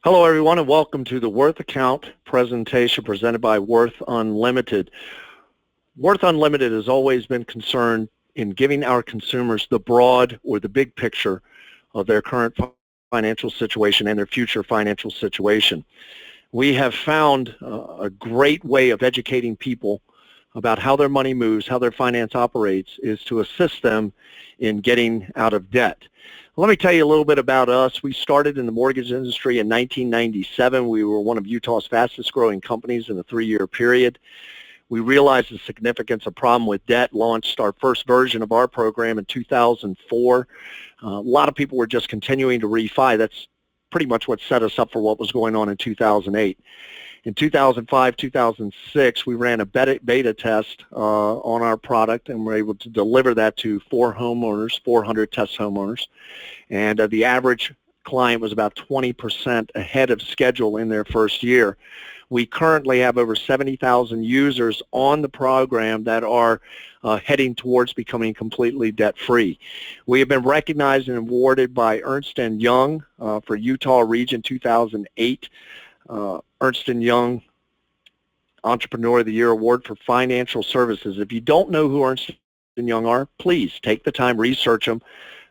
Hello, everyone, and welcome to the Worth Account presentation presented by Worth Unlimited. Worth Unlimited has always been concerned in giving our consumers the broad or the big picture of their current financial situation and their future financial situation. We have found a great way of educating people about how their money moves, how their finance operates, is to assist them in getting out of debt. Let me tell you a little bit about us. We started in the mortgage industry in 1997. We were one of Utah's fastest growing companies in a 3-year period. We realized the significance of problem with debt, launched our first version of our program in 2004. A lot of people were just continuing to refi. That's pretty much what set us up for what was going on in 2008. In 2005, 2006, we ran a beta test on our product, and were able to deliver that to 400 test homeowners. And the average client was about 20% ahead of schedule in their first year. We currently have over 70,000 users on the program that are heading towards becoming completely debt-free. We have been recognized and awarded by Ernst & Young for Utah Region 2008. Ernst & Young Entrepreneur of the Year Award for Financial Services. If you don't know who Ernst & Young are, please take the time, research them.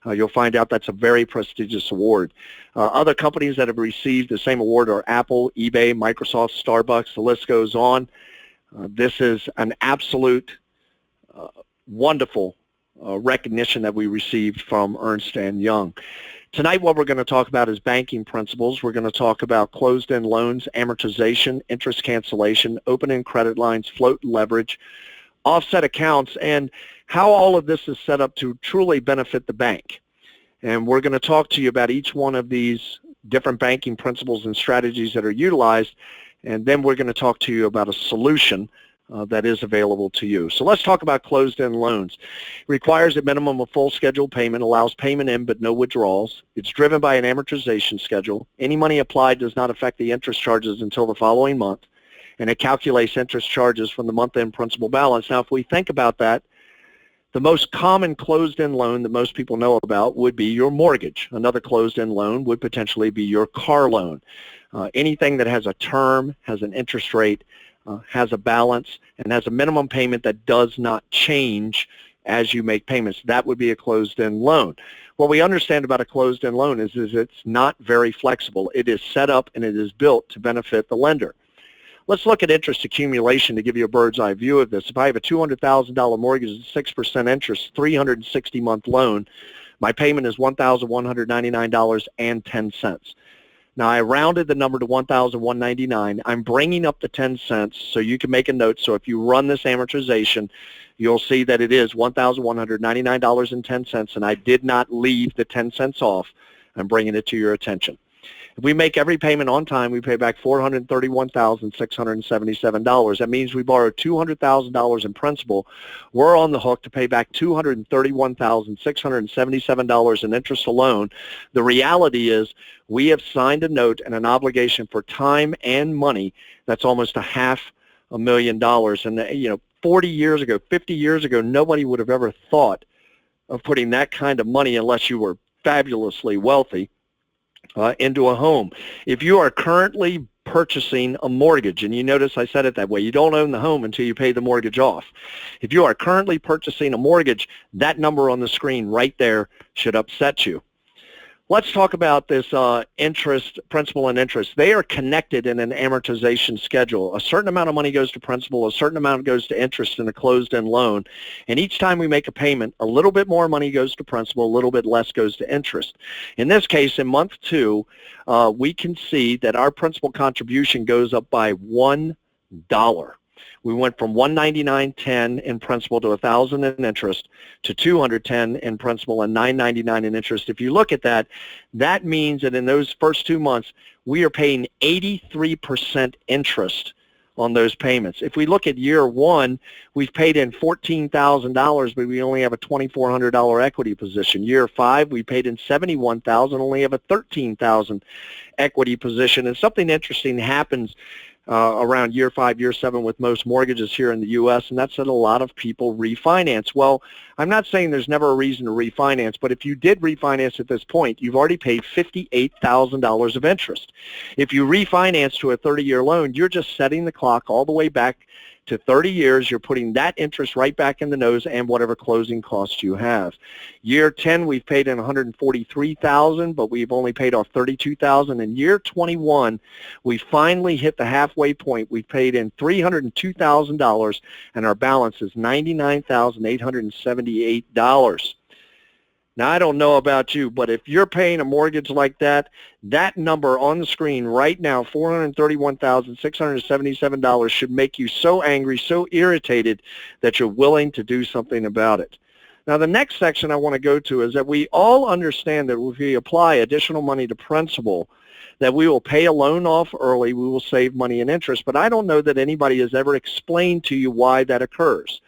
You'll find out that's a very prestigious award. Other companies that have received the same award are Apple, eBay, Microsoft, Starbucks, the list goes on. This is an absolute wonderful recognition that we received from Ernst & Young. Tonight, what we're going to talk about is banking principles. We're going to talk about closed-end loans, amortization, interest cancellation, open-end credit lines, float leverage, offset accounts, and how all of this is set up to truly benefit the bank. And we're going to talk to you about each one of these different banking principles and strategies that are utilized, and then we're going to talk to you about a solution that is available to you. So let's talk about closed-end loans. It requires a minimum of full scheduled payment, allows payment in but no withdrawals. It's driven by an amortization schedule. Any money applied does not affect the interest charges until the following month, and it calculates interest charges from the month-end principal balance. Now, if we think about that, the most common closed-end loan that most people know about would be your mortgage. Another closed-end loan would potentially be your car loan. Anything that has a term, has an interest rate, has a balance, and has a minimum payment that does not change as you make payments, that would be a closed-end loan. What we understand about a closed-end loan is it's not very flexible. It is set up and it is built to benefit the lender. Let's look at interest accumulation to give you a bird's eye view of this. If I have a $200,000 mortgage at 6% interest, 360-month loan, my payment is $1,199.10. Now, I rounded the number to $1,199. I'm bringing up the 10 cents so you can make a note. So if you run this amortization, you'll see that it is $1,199.10, and I did not leave the 10 cents off. I'm bringing it to your attention. If we make every payment on time, we pay back $431,677. That means we borrowed $200,000 in principal. We're on the hook to pay back $231,677 in interest alone. The reality is we have signed a note and an obligation for time and money that's almost $500,000. And 40 years ago, 50 years ago, nobody would have ever thought of putting that kind of money, unless you were fabulously wealthy, into a home. If you are currently purchasing a mortgage, and you notice I said it that way, you don't own the home until you pay the mortgage off. If you are currently purchasing a mortgage, that number on the screen right there should upset you. Let's talk about this interest, principal and interest. They are connected in an amortization schedule. A certain amount of money goes to principal, a certain amount goes to interest in a closed-end loan. And each time we make a payment, a little bit more money goes to principal, a little bit less goes to interest. In this case, in month 2, we can see that our principal contribution goes up by $1. We went from $199.10 in principal to $1,000 in interest to $210 in principal and $999 in interest. If you look at that, that means that in those first 2 months, we are paying 83% interest on those payments. If we look at year 1, we've paid in $14,000, but we only have a $2,400 equity position. Year 5, we paid in $71,000, only have a $13,000 equity position. And something interesting happens around year 5, year 7 with most mortgages here in the U.S., and that's that a lot of people refinance. Well, I'm not saying there's never a reason to refinance, but if you did refinance at this point, you've already paid $58,000 of interest. If you refinance to a 30-year loan, you're just setting the clock all the way back to 30 years. You're putting that interest right back in the nose and whatever closing costs you have. Year 10, we've paid in $143,000, but we've only paid off $32,000. In year 21, we finally hit the halfway point. We've paid in $302,000, and our balance is $99,878. Now, I don't know about you, but if you're paying a mortgage like that, that number on the screen right now, $431,677, should make you so angry, so irritated that you're willing to do something about it. Now, the next section I want to go to is that we all understand that if we apply additional money to principal, that we will pay a loan off early, we will save money and interest, but I don't know that anybody has ever explained to you why that occurs.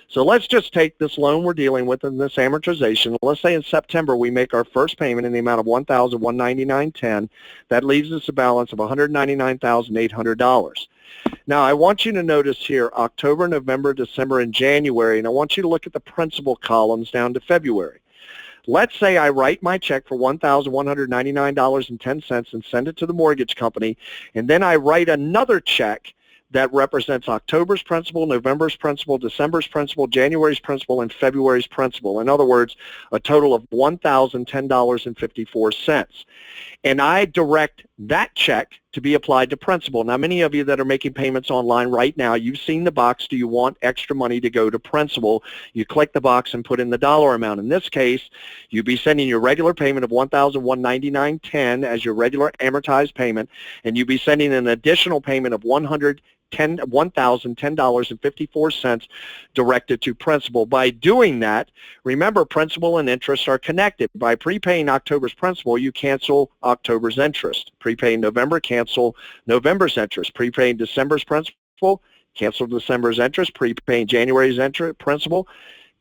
So let's just take this loan we're dealing with in this amortization. Let's say in September we make our first payment in the amount of $1,199.10. That leaves us a balance of $199,800. Now, I want you to notice here October, November, December, and January, and I want you to look at the principal columns down to February. Let's say I write my check for $1,199.10 and send it to the mortgage company, and then I write another check that represents October's principal, November's principal, December's principal, January's principal, and February's principal. In other words, a total of $1,010.54. And I direct that check to be applied to principal. Now, many of you that are making payments online right now, you've seen the box, do you want extra money to go to principal? You click the box and put in the dollar amount. In this case, you'd be sending your regular payment of $1,199.10 as your regular amortized payment, and you'd be sending an additional payment of $1,010.54 directed to principal. By doing that, remember, principal and interest are connected. By prepaying October's principal, you cancel October's interest. Prepaying November, cancel November's interest. Prepaying December's principal, cancel December's interest. Prepaying January's principal,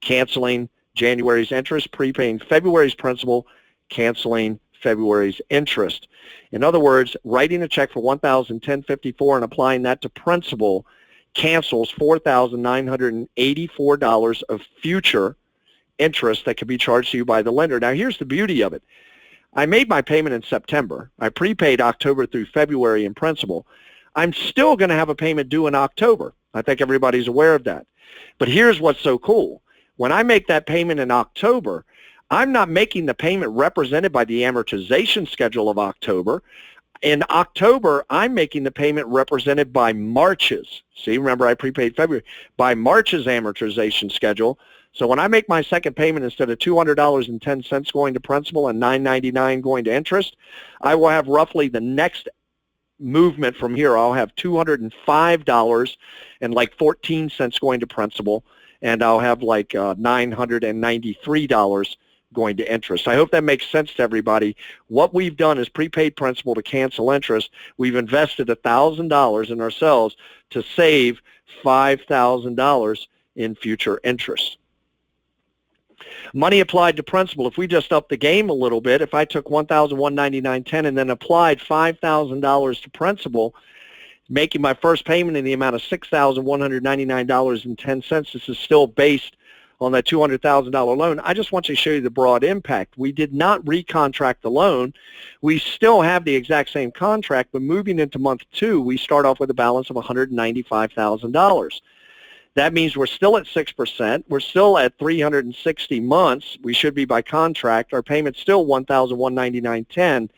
canceling January's interest. Prepaying February's principal, canceling February's interest. In other words, writing a check for $1,010.54 and applying that to principal cancels $4,984 of future interest that can be charged to you by the lender. Now, here's the beauty of it. I made my payment in September. I prepaid October through February in principal. I'm still going to have a payment due in October. I think everybody's aware of that. But here's what's so cool. When I make that payment in October, I'm not making the payment represented by the amortization schedule of October. In October, I'm making the payment represented by March's. See, remember I prepaid February. By March's amortization schedule. So when I make my second payment, instead of $200.10 going to principal and $999 going to interest, I will have roughly the next movement from here. I'll have $205.14 going to principal, and I'll have like $993 going to interest. I hope that makes sense to everybody. What we've done is prepaid principal to cancel interest. We've invested $1,000 in ourselves to save $5,000 in future interest. Money applied to principal. If we just up the game a little bit, if I took $1,199.10 and then applied $5,000 to principal, making my first payment in the amount of $6,199.10, this is still based on that $200,000 loan. I just want to show you the broad impact. We did not recontract the loan. We still have the exact same contract, but moving into month 2, we start off with a balance of $195,000. That means we're still at 6%. We're still at 360 months. We should be by contract. Our payment's still $1,199.10.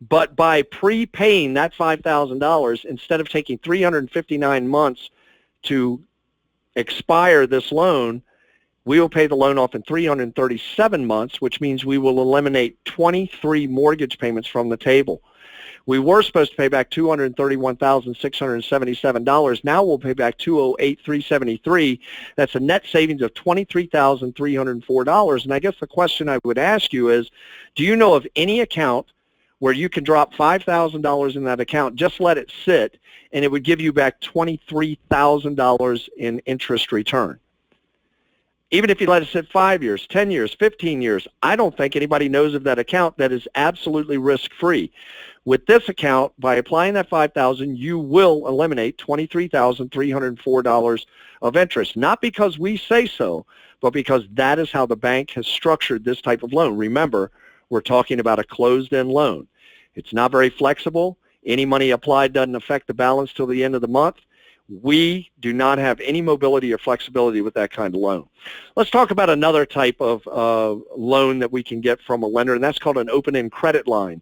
But by prepaying that $5,000, instead of taking 359 months to expire this loan, we will pay the loan off in 337 months, which means we will eliminate 23 mortgage payments from the table. We were supposed to pay back $231,677. Now we'll pay back $208,373. That's a net savings of $23,304. And I guess the question I would ask you is, do you know of any account where you can drop $5,000 in that account, just let it sit, and it would give you back $23,000 in interest return? Even if you let it sit 5 years, 10 years, 15 years, I don't think anybody knows of that account that is absolutely risk-free. With this account, by applying that $5,000, you will eliminate $23,304 of interest, not because we say so, but because that is how the bank has structured this type of loan. Remember, we're talking about a closed-end loan. It's not very flexible. Any money applied doesn't affect the balance till the end of the month. We do not have any mobility or flexibility with that kind of loan. Let's talk about another type of loan that we can get from a lender, and that's called an open-end credit line.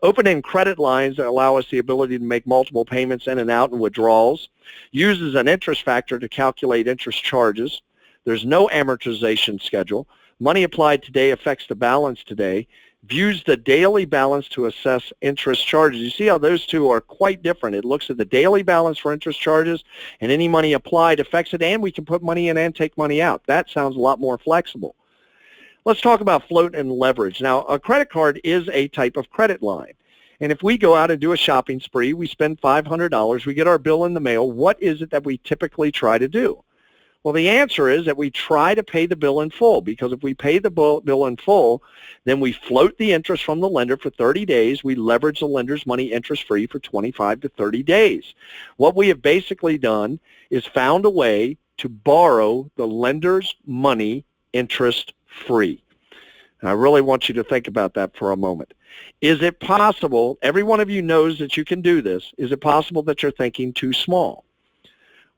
Open-end credit lines allow us the ability to make multiple payments in and out and withdrawals, uses an interest factor to calculate interest charges. There's no amortization schedule. Money applied today affects the balance today. Views the daily balance to assess interest charges. You see how those two are quite different. It looks at the daily balance for interest charges, and any money applied affects it, and we can put money in and take money out. That sounds a lot more flexible. Let's talk about float and leverage. Now, a credit card is a type of credit line. And if we go out and do a shopping spree, we spend $500, we get our bill in the mail, what is it that we typically try to do? Well, the answer is that we try to pay the bill in full, because if we pay the bill in full, then we float the interest from the lender for 30 days. We leverage the lender's money interest-free for 25 to 30 days. What we have basically done is found a way to borrow the lender's money interest-free. And I really want you to think about that for a moment. Is it possible, every one of you knows that you can do this, is it possible that you're thinking too small?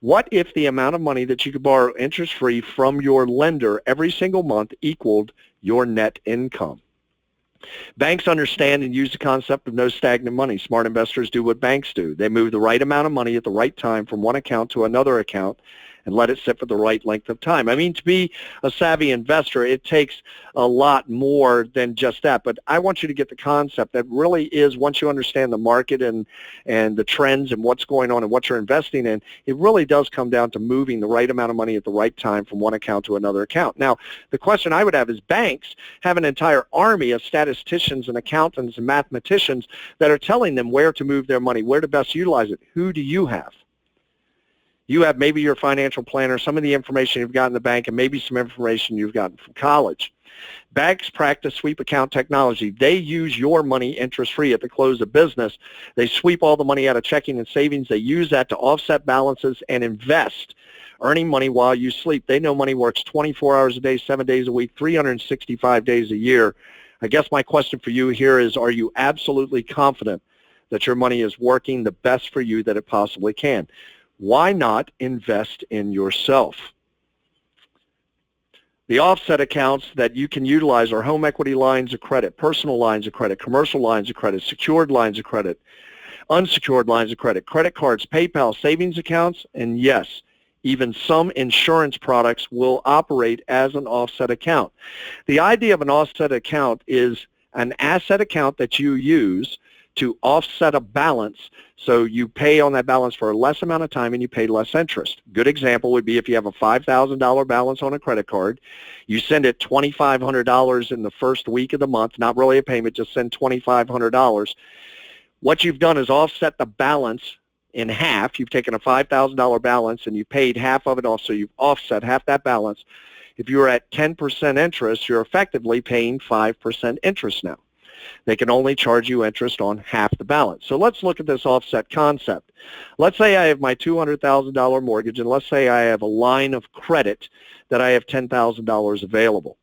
What if the amount of money that you could borrow interest-free from your lender every single month equaled your net income? Banks understand and use the concept of no stagnant money. Smart investors do what banks do. They move the right amount of money at the right time from one account to another account and let it sit for the right length of time. I mean, to be a savvy investor, it takes a lot more than just that. But I want you to get the concept that really is, once you understand the market and the trends and what's going on and what you're investing in, it really does come down to moving the right amount of money at the right time from one account to another account. Now, the question I would have is, banks have an entire army of statisticians and accountants and mathematicians that are telling them where to move their money, where to best utilize it. Who do you have? You have maybe your financial planner, some of the information you've got in the bank, and maybe some information you've gotten from college. Banks practice sweep account technology. They use your money interest-free at the close of business. They sweep all the money out of checking and savings. They use that to offset balances and invest, earning money while you sleep. They know money works 24 hours a day, 7 days a week, 365 days a year. I guess my question for you here is, are you absolutely confident that your money is working the best for you that it possibly can? Why not invest in yourself? The offset accounts that you can utilize are home equity lines of credit, personal lines of credit, commercial lines of credit, secured lines of credit, unsecured lines of credit, credit cards, PayPal, savings accounts, and yes, even some insurance products will operate as an offset account. The idea of an offset account is an asset account that you use to offset a balance, so you pay on that balance for a less amount of time and you pay less interest. Good example would be if you have a $5,000 balance on a credit card, you send it $2,500 in the first week of the month, not really a payment, just send $2,500. What you've done is offset the balance in half. You've taken a $5,000 balance and you paid half of it off, so you've offset half that balance. If you're at 10% interest, you're effectively paying 5% interest now. They can only charge you interest on half the balance. So let's look at this offset concept. Let's say I have my $200,000 mortgage, and let's say I have a line of credit that I have $10,000 available.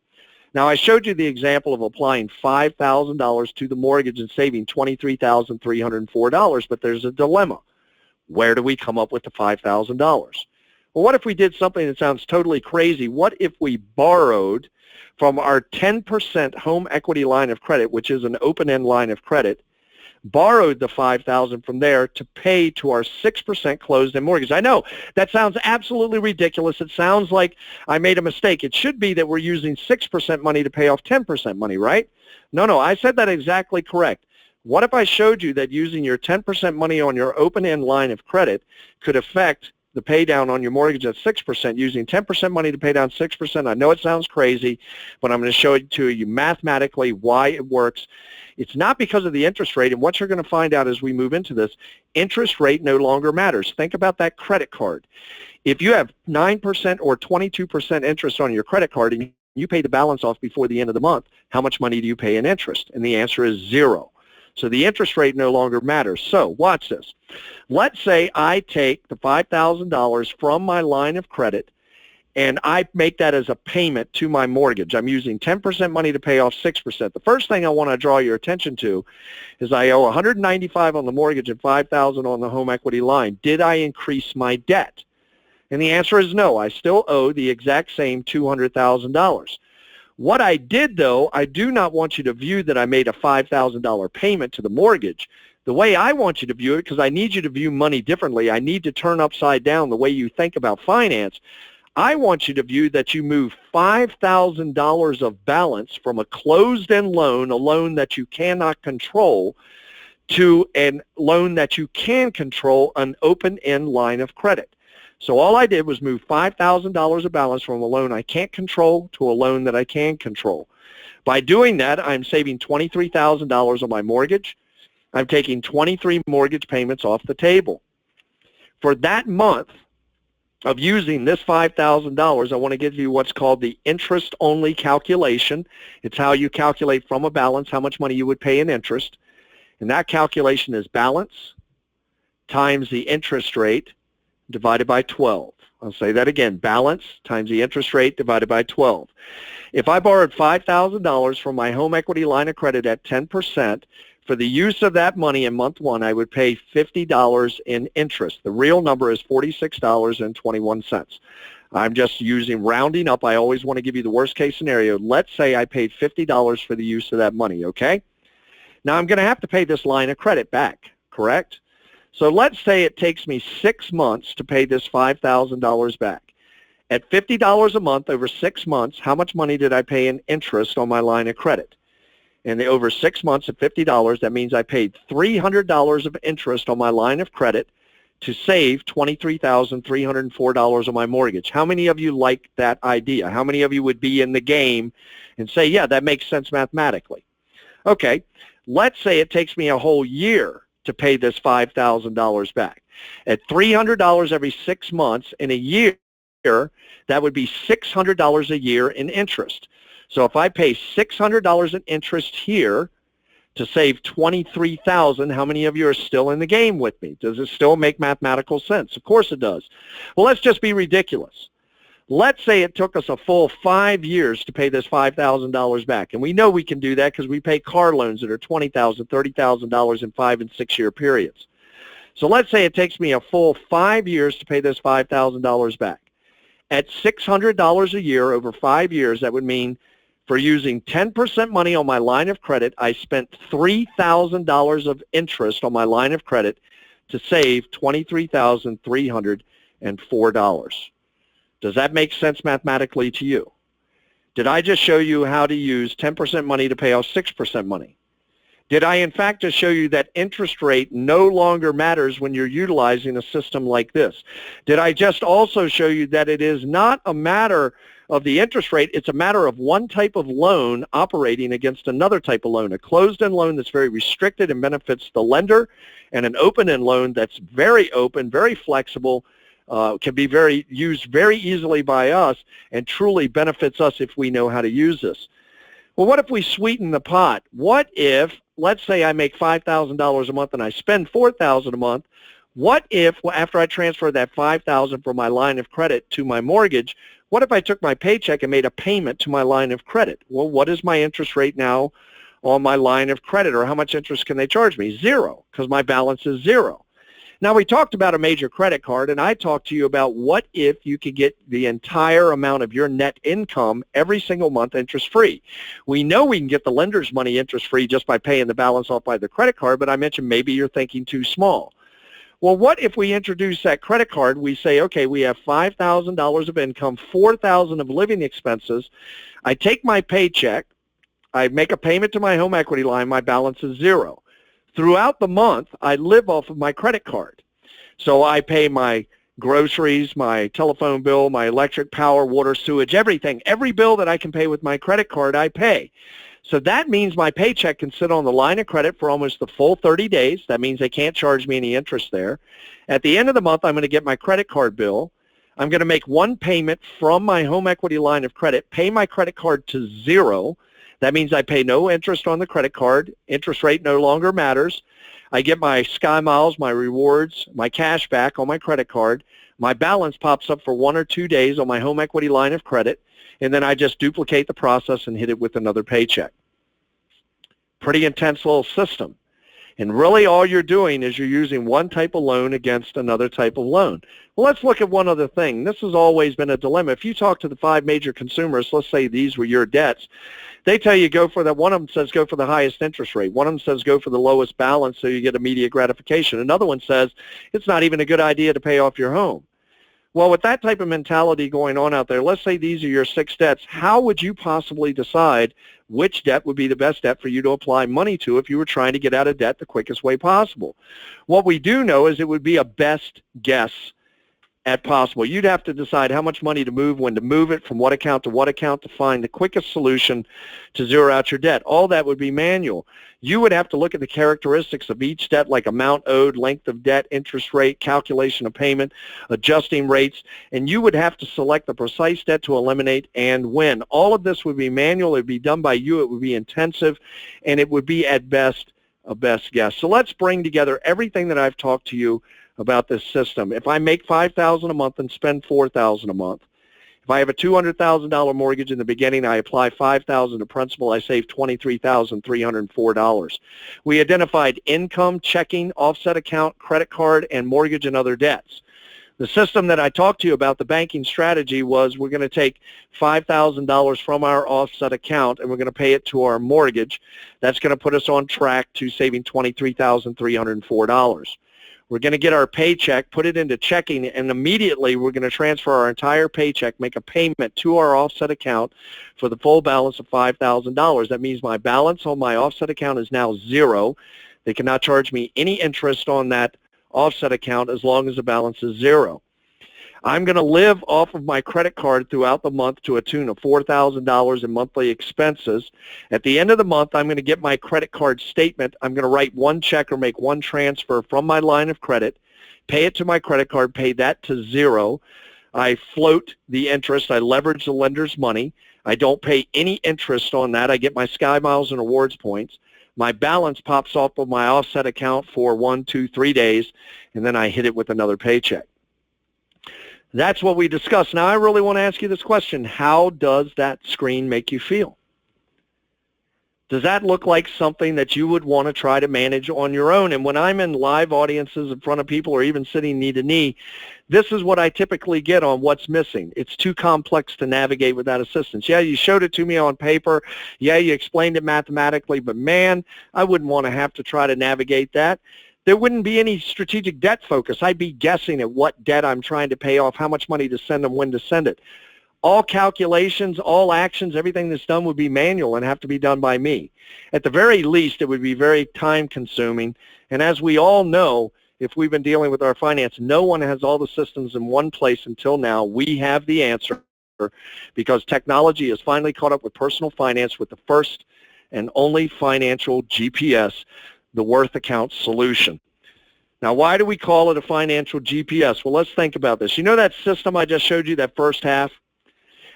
Now, I showed you the example of applying $5,000 to the mortgage and saving $23,304, but there's a dilemma. Where do we come up with the $5,000? Well, what if we did something that sounds totally crazy? What if we borrowed from our 10% home equity line of credit, which is an open-end line of credit, borrowed the $5,000 from there to pay to our 6% closed-end mortgage? I know that sounds absolutely ridiculous. It sounds like I made a mistake. It should be that we're using 6% money to pay off 10% money, right? No, I said that exactly correct. What if I showed you that using your 10% money on your open-end line of credit could affect the pay down on your mortgage at 6%, using 10% money to pay down 6%. I know it sounds crazy, but I'm going to show it to you mathematically why it works. It's not because of the interest rate, and what you're going to find out as we move into this, interest rate no longer matters. Think about that credit card. If you have 9% or 22% interest on your credit card and you pay the balance off before the end of the month, how much money do you pay in interest? And the answer is zero. So the interest rate no longer matters. So watch this. Let's say I take the $5,000 from my line of credit and I make that as a payment to my mortgage. I'm using 10% money to pay off 6%. The first thing I want to draw your attention to is I owe $195 on the mortgage and $5,000 on the home equity line. Did I increase my debt? And the answer is no. I still owe the exact same $200,000. What I did, though, I do not want you to view that I made a $5,000 payment to the mortgage. The way I want you to view it, because I need you to view money differently, I need to turn upside down the way you think about finance. I want you to view that you move $5,000 of balance from a closed-end loan, a loan that you cannot control, to a loan that you can control, an open-end line of credit. So all I did was move $5,000 of balance from a loan I can't control to a loan that I can control. By doing that, I'm saving $23,000 on my mortgage. I'm taking 23 mortgage payments off the table. For that month of using this $5,000, I want to give you what's called the interest-only calculation. It's how you calculate from a balance how much money you would pay in interest. And that calculation is balance times the interest rate divided by 12. I'll say that again, balance times the interest rate divided by 12. If I borrowed $5,000 from my home equity line of credit at 10%, for the use of that money in month one, I would pay $50 in interest. The real number is $46.21. I'm just using rounding up. I always want to give you the worst case scenario. Let's say I paid $50 for the use of that money, okay? Now I'm going to have to pay this line of credit back, correct? So let's say it takes me 6 months to pay this $5,000 back. At $50 a month over 6 months, how much money did I pay in interest on my line of credit? And over 6 months at $50, that means I paid $300 of interest on my line of credit to save $23,304 on my mortgage. How many of you like that idea? How many of you would be in the game and say, yeah, that makes sense mathematically? Okay, let's say it takes me a whole year to pay this $5,000 back. At $300 every 6 months in a year, that would be $600 a year in interest. So if I pay $600 in interest here to save $23,000, how many of you are still in the game with me? Does it still make mathematical sense? Of course it does. Well, let's just be ridiculous. Let's say it took us a full 5 years to pay this $5,000 back. And we know we can do that because we pay car loans that are $20,000, $30,000 in 5 and 6 year periods. So let's say it takes me a full 5 years to pay this $5,000 back. At $600 a year over 5 years, that would mean for using 10% money on my line of credit, I spent $3,000 of interest on my line of credit to save $23,304. Does that make sense mathematically to you? Did I just show you how to use 10% money to pay off 6% money? Did I in fact just show you that interest rate no longer matters when you're utilizing a system like this? Did I just also show you that it is not a matter of the interest rate, it's a matter of one type of loan operating against another type of loan, a closed-end loan that's very restricted and benefits the lender, and an open-end loan that's very open, very flexible, can be used very easily by us and truly benefits us if we know how to use this. Well, what if we sweeten the pot? What if, let's say I make $5,000 a month and I spend $4,000 a month, what if after I transfer that $5,000 from my line of credit to my mortgage, what if I took my paycheck and made a payment to my line of credit? Well, what is my interest rate now on my line of credit, or how much interest can they charge me? Zero, because my balance is zero. Now, we talked about a major credit card, and I talked to you about what if you could get the entire amount of your net income every single month interest-free. We know we can get the lender's money interest-free just by paying the balance off by the credit card, but I mentioned maybe you're thinking too small. Well, what if we introduce that credit card? We say, okay, we have $5,000 of income, $4,000 of living expenses. I take my paycheck, I make a payment to my home equity line, my balance is zero. Throughout the month, I live off of my credit card. So I pay my groceries, my telephone bill, my electric, power, water, sewage, everything. Every bill that I can pay with my credit card, I pay. So that means my paycheck can sit on the line of credit for almost the full 30 days. That means they can't charge me any interest there. At the end of the month, I'm going to get my credit card bill. I'm going to make one payment from my home equity line of credit, pay my credit card to zero. That means I pay no interest on the credit card. Interest rate no longer matters. I get my Sky Miles, my rewards, my cash back on my credit card. My balance pops up for 1 or 2 days on my home equity line of credit, and then I just duplicate the process and hit it with another paycheck. Pretty intense little system. And really all you're doing is you're using one type of loan against another type of loan. Well, let's look at one other thing. This has always been a dilemma. If you talk to the 5 major consumers, let's say these were your debts, they tell you go for that. One of them says go for the highest interest rate. One of them says go for the lowest balance so you get immediate gratification. Another one says it's not even a good idea to pay off your home. Well, with that type of mentality going on out there, let's say these are your 6 debts. How would you possibly decide which debt would be the best debt for you to apply money to if you were trying to get out of debt the quickest way possible? What we do know is it would be a best guess at possible. You'd have to decide how much money to move, when to move it, from what account to find the quickest solution to zero out your debt. All that would be manual. You would have to look at the characteristics of each debt, like amount owed, length of debt, interest rate, calculation of payment, adjusting rates, and you would have to select the precise debt to eliminate and when. All of this would be manual. It would be done by you. It would be intensive, and it would be at best a best guess. So let's bring together everything that I've talked to you about this system. If I make $5,000 a month and spend $4,000 a month, if I have a $200,000 mortgage in the beginning, I apply $5,000 to principal, I save $23,304. We identified income, checking, offset account, credit card, and mortgage and other debts. The system that I talked to you about, the banking strategy, was we're going to take $5,000 from our offset account and we're going to pay it to our mortgage. That's going to put us on track to saving $23,304. We're going to get our paycheck, put it into checking, and immediately we're going to transfer our entire paycheck, make a payment to our offset account for the full balance of $5,000. That means my balance on my offset account is now zero. They cannot charge me any interest on that offset account as long as the balance is zero. I'm going to live off of my credit card throughout the month to a tune of $4,000 in monthly expenses. At the end of the month, I'm going to get my credit card statement. I'm going to write one check or make one transfer from my line of credit, pay it to my credit card, pay that to zero. I float the interest. I leverage the lender's money. I don't pay any interest on that. I get my Sky Miles and rewards points. My balance pops off of my offset account for 1, 2, 3 days, and then I hit it with another paycheck. That's what we discussed. Now, I really want to ask you this question. How does that screen make you feel? Does that look like something that you would want to try to manage on your own? And when I'm in live audiences in front of people or even sitting knee to knee, this is what I typically get on what's missing. It's too complex to navigate without assistance. Yeah, you showed it to me on paper. Yeah, you explained it mathematically, but man, I wouldn't want to have to try to navigate that. There wouldn't be any strategic debt focus. I'd be guessing at what debt I'm trying to pay off, how much money to send them, when to send it. All calculations, all actions, everything that's done would be manual and have to be done by me. At the very least, it would be very time-consuming. And as we all know, if we've been dealing with our finance, no one has all the systems in one place until now. We have the answer because technology has finally caught up with personal finance with the first and only financial GPS, the Worth Account solution. Now, why do we call it a financial GPS? Well, let's think about this. You know that system I just showed you, that first half?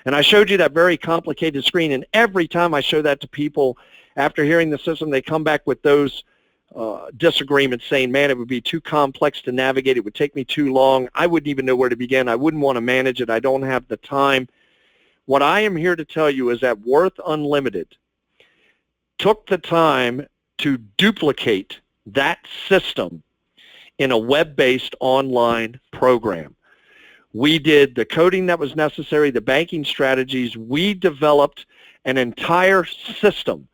And I showed you that very complicated screen, and every time I show that to people, after hearing the system, they come back with those disagreements saying, man, it would be too complex to navigate. It would take me too long. I wouldn't even know where to begin. I wouldn't want to manage it. I don't have the time. What I am here to tell you is that Worth Unlimited took the time to duplicate that system in a web-based online program. We did the coding that was necessary, the banking strategies. We developed an entire system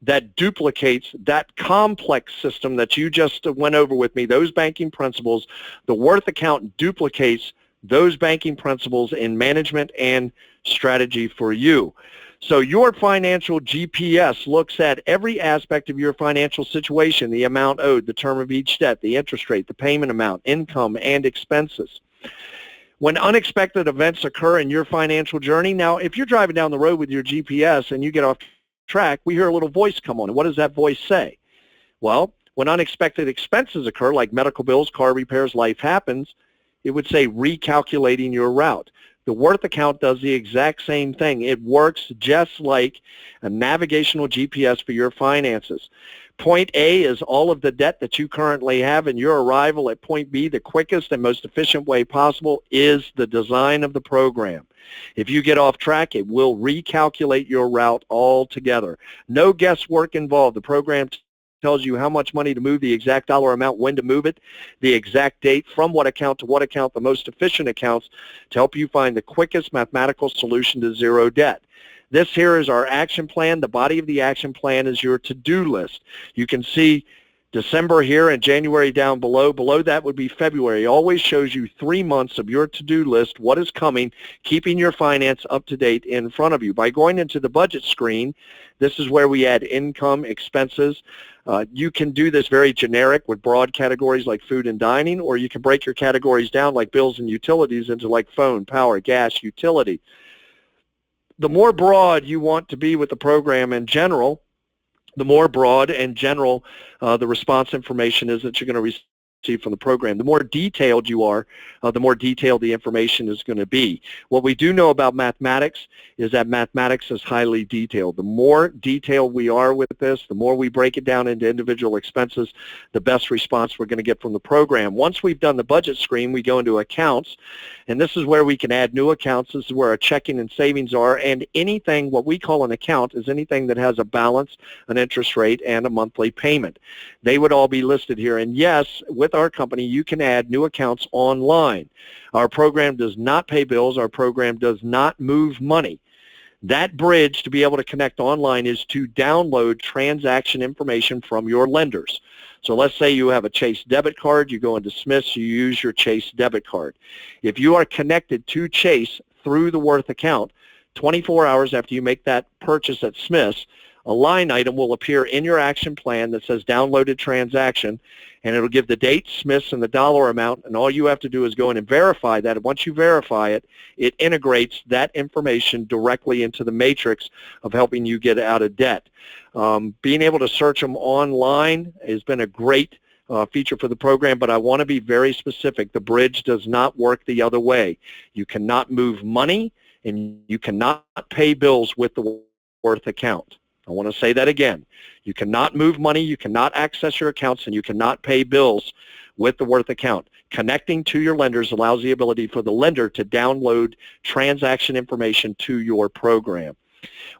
that duplicates that complex system that you just went over with me, those banking principles. The Worth Account duplicates those banking principles in management and strategy for you. So your financial GPS looks at every aspect of your financial situation, the amount owed, the term of each debt, the interest rate, the payment amount, income, and expenses. When unexpected events occur in your financial journey, now if you're driving down the road with your GPS and you get off track, we hear a little voice come on. And what does that voice say? Well, when unexpected expenses occur, like medical bills, car repairs, life happens, it would say recalculating your route. The Worth account does the exact same thing. It works just like a navigational GPS for your finances. Point A is all of the debt that you currently have, and your arrival at point B, the quickest and most efficient way possible, is the design of the program. If you get off track, it will recalculate your route altogether. No guesswork involved. The program tells you how much money to move, the exact dollar amount, when to move it, the exact date, from what account to what account, the most efficient accounts, to help you find the quickest mathematical solution to zero debt. This here is our action plan. The body of the action plan is your to-do list. You can see December here and January down below. Below that would be February. It always shows you 3 months of your to-do list, what is coming, keeping your finance up to date in front of you. By going into the budget screen, this is where we add income, expenses. You can do this very generic with broad categories like food and dining, or you can break your categories down like bills and utilities into like phone, power, gas, utility. The more broad you want to be with the program in general, the more broad and general the response information is that you're going to receive from the program. The more detailed you are, the more detailed the information is going to be. What we do know about mathematics is that mathematics is highly detailed. The more detailed we are with this, the more we break it down into individual expenses, the best response we're going to get from the program. Once we've done the budget screen, we go into accounts, and this is where we can add new accounts. This is where our checking and savings are, and anything, what we call an account, is anything that has a balance, an interest rate, and a monthly payment. They would all be listed here, and yes, with our company, you can add new accounts online. Our program does not pay bills. Our program does not move money. That bridge to be able to connect online is to download transaction information from your lenders. So let's say you have a Chase debit card, you go into Smith's, you use your Chase debit card. If you are connected to Chase through the Worth account, 24 hours after you make that purchase at Smith's, a line item will appear in your action plan that says downloaded transaction, and it'll give the date, Smith's, and the dollar amount, and all you have to do is go in and verify that. And once you verify it, it integrates that information directly into the matrix of helping you get out of debt. Being able to search them online has been a great feature for the program, but I want to be very specific. The bridge does not work the other way. You cannot move money, and you cannot pay bills with the Worth account. I want to say that again. You cannot move money, you cannot access your accounts, and you cannot pay bills with the Worth account. Connecting to your lenders allows the ability for the lender to download transaction information to your program.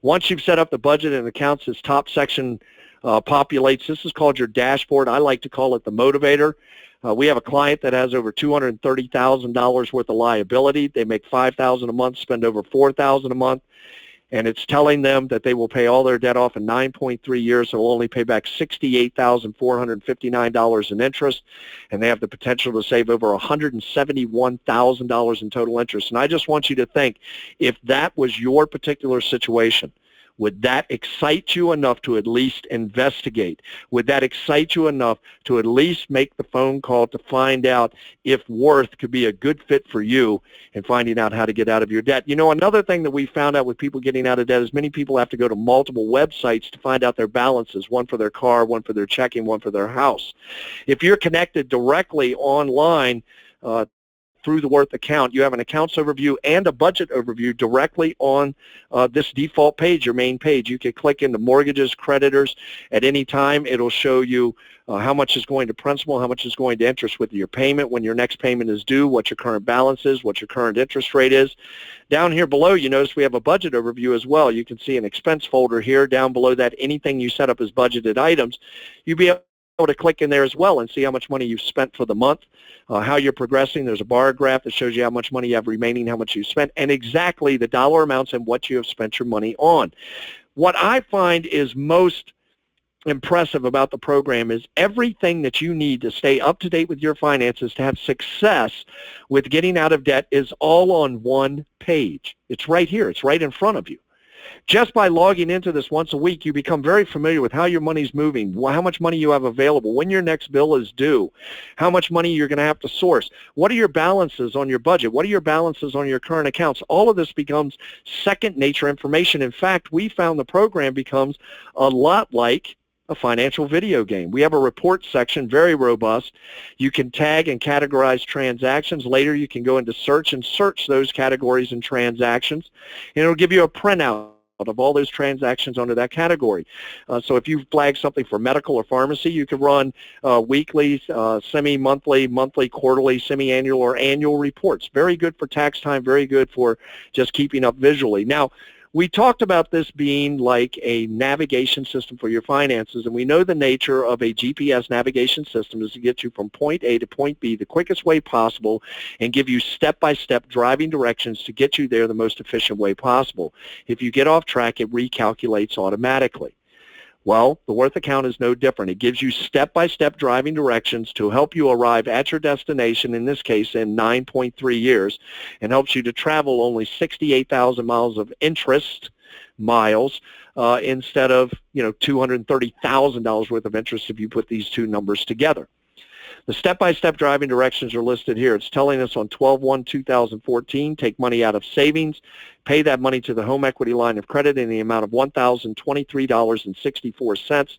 Once you've set up the budget and accounts, this top section populates. This is called your dashboard. I like to call it the motivator. We have a client that has over $230,000 worth of liability. They make $5,000 a month, spend over $4,000 a month. And it's telling them that they will pay all their debt off in 9.3 years, so they'll only pay back $68,459 in interest, and they have the potential to save over $171,000 in total interest. And I just want you to think, if that was your particular situation, would that excite you enough to at least investigate? Would that excite you enough to at least make the phone call to find out if Worth could be a good fit for you in finding out how to get out of your debt? You know, another thing that we found out with people getting out of debt is many people have to go to multiple websites to find out their balances, one for their car, one for their checking, one for their house. If you're connected directly online through the Worth account, you have an accounts overview and a budget overview directly on this default page, your main page. You can click into mortgages, creditors at any time. It'll show you how much is going to principal, how much is going to interest with your payment, when your next payment is due, what your current balance is, what your current interest rate is. Down here below, you notice we have a budget overview as well. You can see an expense folder here. Down below that, anything you set up as budgeted items, you'll be able to click in there as well and see how much money you've spent for the month, how you're progressing. There's a bar graph that shows you how much money you have remaining, how much you spent, and exactly the dollar amounts and what you have spent your money on. What I find is most impressive about the program is everything that you need to stay up to date with your finances, to have success with getting out of debt, is all on one page. It's right here. It's right in front of you. Just by logging into this once a week, you become very familiar with how your money's moving, how much money you have available, when your next bill is due, how much money you're going to have to source, what are your balances on your budget, what are your balances on your current accounts. All of this becomes second nature information. In fact, we found the program becomes a lot like a financial video game. We have a report section, very robust. You can tag and categorize transactions. Later you can go into search and search those categories and transactions, and it'll give you a printout of all those transactions under that category. So if you flag something for medical or pharmacy, you can run weekly, semi-monthly, monthly, quarterly, semi-annual, or annual reports. Very good for tax time, very good for just keeping up visually. Now, we talked about this being like a navigation system for your finances, and we know the nature of a GPS navigation system is to get you from point A to point B the quickest way possible and give you step-by-step driving directions to get you there the most efficient way possible. If you get off track, it recalculates automatically. Well, the Worth account is no different. It gives you step-by-step driving directions to help you arrive at your destination, in this case in 9.3 years, and helps you to travel only 68,000 miles of interest miles instead of, $230,000 worth of interest if you put these two numbers together. The step-by-step driving directions are listed here. It's telling us on 12/1/2014, take money out of savings, pay that money to the home equity line of credit in the amount of $1,023.64.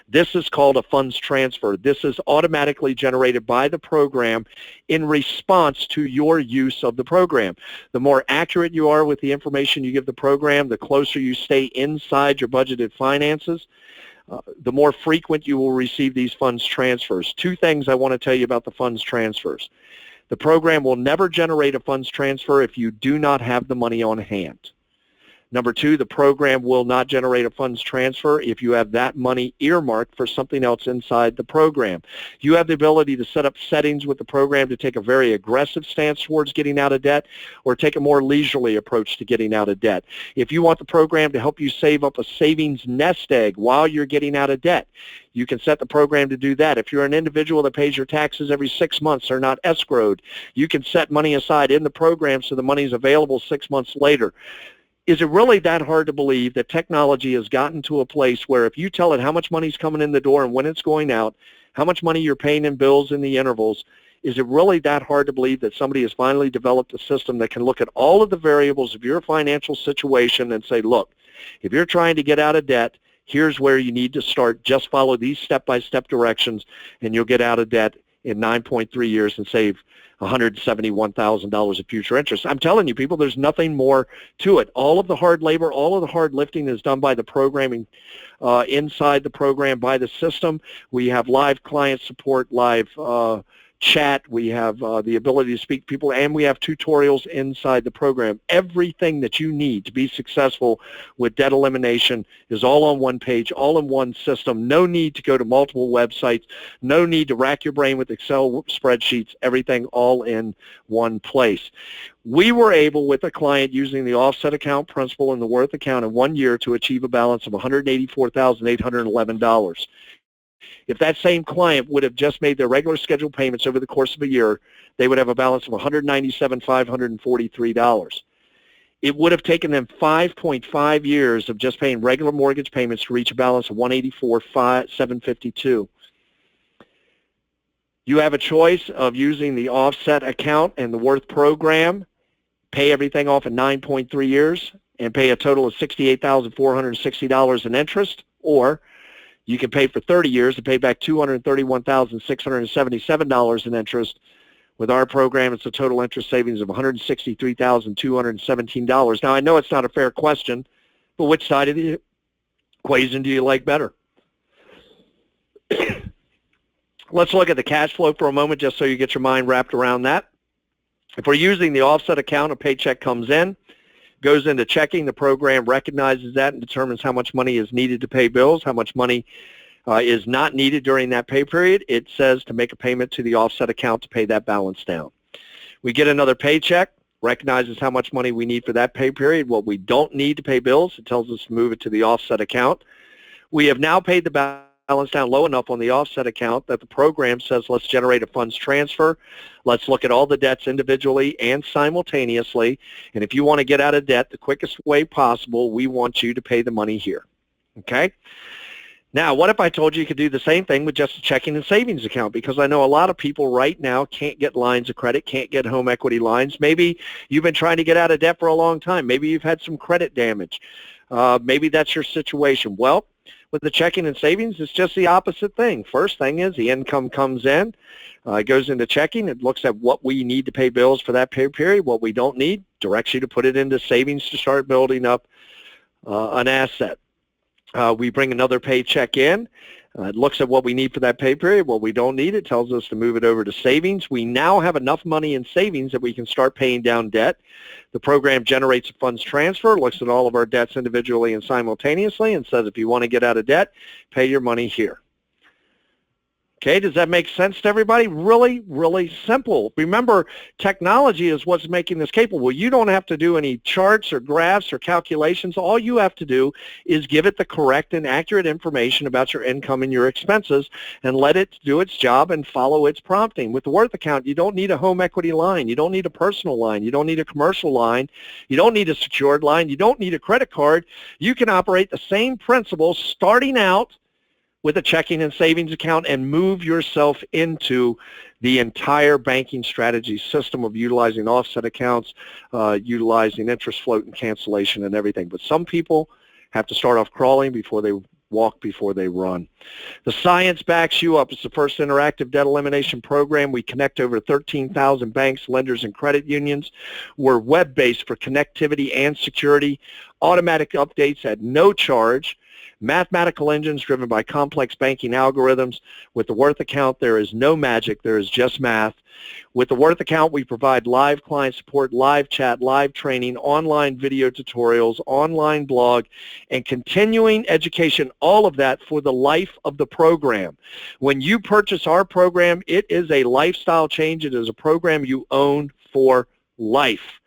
This is called a funds transfer. This is automatically generated by the program in response to your use of the program. The more accurate you are with the information you give the program, the closer you stay inside your budgeted finances, the more frequent you will receive these funds transfers. Two things I want to tell you about the funds transfers. The program will never generate a funds transfer if you do not have the money on hand. Number two, the program will not generate a funds transfer if you have that money earmarked for something else inside the program. You have the ability to set up settings with the program to take a very aggressive stance towards getting out of debt or take a more leisurely approach to getting out of debt. If you want the program to help you save up a savings nest egg while you're getting out of debt, you can set the program to do that. If you're an individual that pays your taxes every 6 months, they're not escrowed, you can set money aside in the program so the money is available 6 months later. Is it really that hard to believe that technology has gotten to a place where if you tell it how much money is coming in the door and when it's going out, how much money you're paying in bills in the intervals, is it really that hard to believe that somebody has finally developed a system that can look at all of the variables of your financial situation and say, look, if you're trying to get out of debt, here's where you need to start. Just follow these step-by-step directions and you'll get out of debt in 9.3 years and save $171,000 of future interest. I'm telling you, people, there's nothing more to it. All of the hard labor, all of the hard lifting is done by the programming inside the program, by the system. We have live client support, live chat. We have the ability to speak to people, and we have tutorials inside the program. Everything that you need to be successful with debt elimination is all on one page, all in one system. No need to go to multiple websites. No need to rack your brain with Excel spreadsheets. Everything all in one place. We were able, with a client using the offset account principle and the Worth account in 1 year, to achieve a balance of $184,811. If that same client would have just made their regular scheduled payments over the course of a year, they would have a balance of $197,543. It would have taken them 5.5 years of just paying regular mortgage payments to reach a balance of $184,752. You have a choice of using the offset account and the Worth program, pay everything off in 9.3 years, and pay a total of $68,460 in interest, or you can pay for 30 years and pay back $231,677 in interest. With our program, it's a total interest savings of $163,217. Now, I know it's not a fair question, but which side of the equation do you like better? Let's look at the cash flow for a moment just so you get your mind wrapped around that. If we're using the offset account, a paycheck comes in, goes into checking. The program recognizes that and determines how much money is needed to pay bills, how much money is not needed during that pay period. It says to make a payment to the offset account to pay that balance down. We get another paycheck, recognizes how much money we need for that pay period, what we don't need to pay bills. It tells us to move it to the offset account. We have now paid the balance down low enough on the offset account that the program says, let's generate a funds transfer. Let's look at all the debts individually and simultaneously. And if you want to get out of debt the quickest way possible, we want you to pay the money here. Okay? Now, what if I told you could do the same thing with just a checking and savings account? Because I know a lot of people right now can't get lines of credit, can't get home equity lines. Maybe you've been trying to get out of debt for a long time. Maybe you've had some credit damage. Maybe that's your situation. Well, With the checking and savings, it's just the opposite thing. First thing is the income comes in, it goes into checking. It looks at what we need to pay bills for that pay period, what we don't need, directs you to put it into savings to start building up an asset. We bring another paycheck in. It looks at what we need for that pay period, what we don't need. It tells us to move it over to savings. We now have enough money in savings that we can start paying down debt. The program generates a funds transfer, looks at all of our debts individually and simultaneously, and says if you want to get out of debt, pay your money here. Okay, does that make sense to everybody? Really, really simple. Remember, technology is what's making this capable. You don't have to do any charts or graphs or calculations. All you have to do is give it the correct and accurate information about your income and your expenses and let it do its job and follow its prompting. With the Worth account, you don't need a home equity line. You don't need a personal line. You don't need a commercial line. You don't need a secured line. You don't need a credit card. You can operate the same principles starting out with a checking and savings account and move yourself into the entire banking strategy system of utilizing offset accounts, utilizing interest float and cancellation and everything. But some people have to start off crawling before they walk, before they run. The science backs you up. It's the first interactive debt elimination program. We connect over 13,000 banks, lenders, and credit unions. We're web-based for connectivity and security, automatic updates at no charge, mathematical engines driven by complex banking algorithms. With the Worth account, there is no magic, there is just math. With the Worth account, we provide live client support, live chat, live training, online video tutorials, online blog, and continuing education, all of that for the life of the program. When you purchase our program, it is a lifestyle change. It is a program you own for life.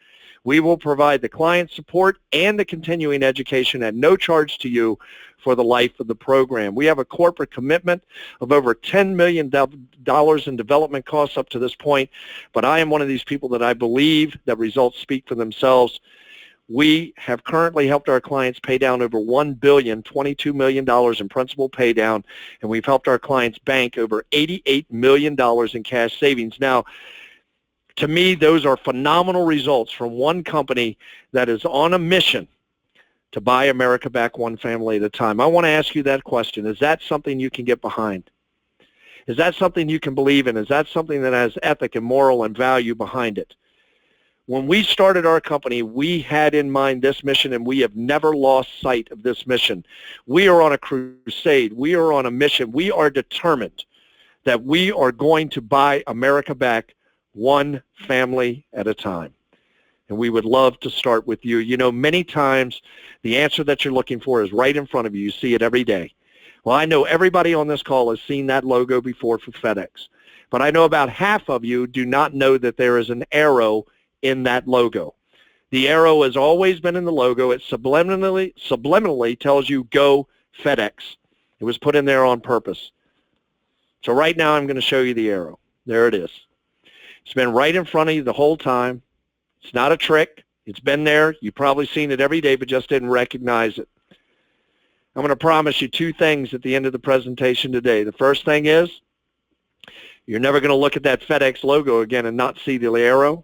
We will provide the client support and the continuing education at no charge to you for the life of the program. We have a corporate commitment of over $10 million in development costs up to this point, but I am one of these people that I believe that results speak for themselves. We have currently helped our clients pay down over $22 million in principal pay down, and we've helped our clients bank over $88 million in cash savings. Now, to me, those are phenomenal results from one company that is on a mission to buy America back one family at a time. I want to ask you that question. Is that something you can get behind? Is that something you can believe in? Is that something that has ethic and moral and value behind it? When we started our company, we had in mind this mission, and we have never lost sight of this mission. We are on a crusade. We are on a mission. We are determined that we are going to buy America back one family at a time. And we would love to start with you. You know, many times the answer that you're looking for is right in front of you. You see it every day. Well, I know everybody on this call has seen that logo before for FedEx. But I know about half of you do not know that there is an arrow in that logo. The arrow has always been in the logo. It subliminally tells you, go FedEx. It was put in there on purpose. So right now I'm going to show you the arrow. There it is. It's been right in front of you the whole time. It's not a trick. It's been there. You've probably seen it every day, but just didn't recognize it. I'm going to promise you two things at the end of the presentation today. The first thing is you're never going to look at that FedEx logo again and not see the arrow.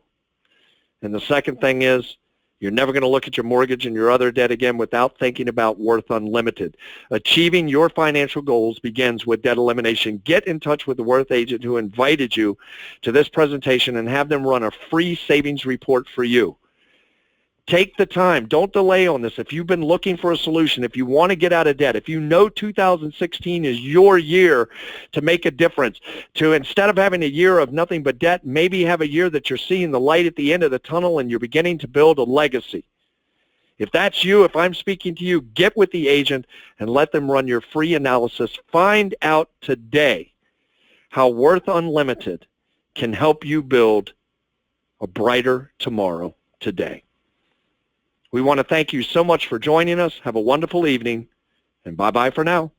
And the second thing is you're never going to look at your mortgage and your other debt again without thinking about Worth Unlimited. Achieving your financial goals begins with debt elimination. Get in touch with the Worth agent who invited you to this presentation and have them run a free savings report for you. Take the time. Don't delay on this. If you've been looking for a solution, if you want to get out of debt, if you know 2016 is your year to make a difference, to instead of having a year of nothing but debt, maybe have a year that you're seeing the light at the end of the tunnel and you're beginning to build a legacy. If that's you, if I'm speaking to you, get with the agent and let them run your free analysis. Find out today how Worth Unlimited can help you build a brighter tomorrow today. We want to thank you so much for joining us. Have a wonderful evening, and bye-bye for now.